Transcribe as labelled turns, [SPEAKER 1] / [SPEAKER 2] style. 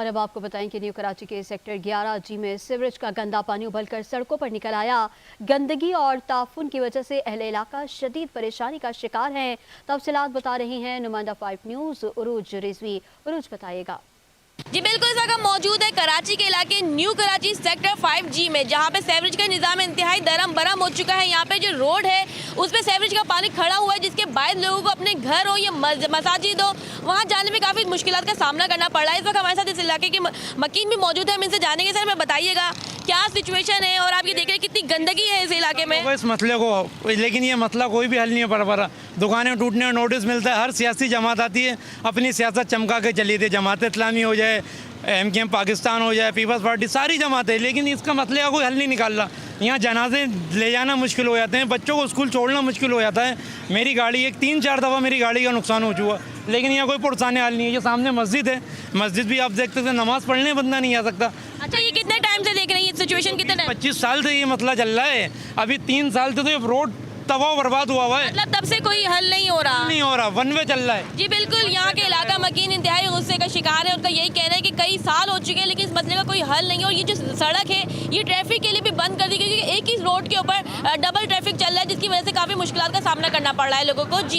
[SPEAKER 1] और अब आपको बताएं कि न्यू कराची के सेक्टर 11G में सीवरेज का गंदा पानी उबलकर सड़कों पर निकल आया। गंदगी और ताफुन की वजह से अहले इलाका शदीद परेशानी का शिकार है। तफसीलात बता रही हैं नुमाइंदा 5 न्यूज़ उरूज रिजवी। उरूज बताइएगा।
[SPEAKER 2] जी बिल्कुल, इस वक्त मौजूद है कराची के इलाके न्यू कराची सेक्टर 5G में, जहां पे सीवरेज का निज़ाम इंतहाई दरम बरम हो चुका है। यहाँ पे जो रोड है उस पे सीवरेज का पानी खड़ा हुआ है, जिसके बाद लोगों को अपने घर हो या मसाजिद हो वहाँ जाने में काफ़ी मुश्किलात का सामना करना पड़ रहा है। इस वक्त हमारे साथ इस इलाके के मकीन भी मौजूद है, हम इनसे जानेंगे। सर, हमें बताइएगा क्या सिचुएशन है और आप ये देख रहे हैं कितनी गंदगी है इस इलाके में।
[SPEAKER 3] इस मसले को, लेकिन ये मसला कोई भी हल नहीं पड़ पा रहा। दुकानें टूटने का नोटिस मिलता है, हर सियासी जमात आती है अपनी सियासत चमका के चली थी। जमात इस्लामी हो जाए, MKM पाकिस्तान हो जाए, पीपल्स पार्टी, सारी जमातें, लेकिन इसका मसले का कोई हल नहीं निकाल रहा। यहाँ जनाजे ले जाना मुश्किल हो जाते हैं, बच्चों को स्कूल छोड़ना मुश्किल हो जाता है। मेरी गाड़ी 3-4 दफ़ा मेरी गाड़ी का नुकसान हो चुका, लेकिन यहाँ कोई पुरसाने हल नहीं है। ये सामने मस्जिद है, मस्जिद भी आप देखते थे, नमाज़ पढ़ने बंदा नहीं आ सकता।
[SPEAKER 2] अच्छा, ये कितने टाइम से देख रहे हैं ये सिचुएशन? कितने टाइम?
[SPEAKER 3] 25 साल से ये मसला चल रहा है। अभी 3 साल से तो ये रोड तबाह बर्बाद हुआ है,
[SPEAKER 2] मतलब तब से कोई हल नहीं हो रहा।
[SPEAKER 3] वन वे चल रहा है।
[SPEAKER 2] जी बिल्कुल, यहाँ के इलाका मकीन इंतहाई गुस्से का शिकार है। उनका यही कहना है कि कई साल हो चुके हैं लेकिन इस मसले का कोई हल नहीं है। और ये जो सड़क है ये ट्रैफिक के लिए भी बंद कर दी, क्योंकि एक ही रोड के ऊपर डबल ट्रैफिक चल रहा है, जिसकी वजह से काफ़ी मुश्किलात का सामना करना पड़ रहा है लोगों को। जी।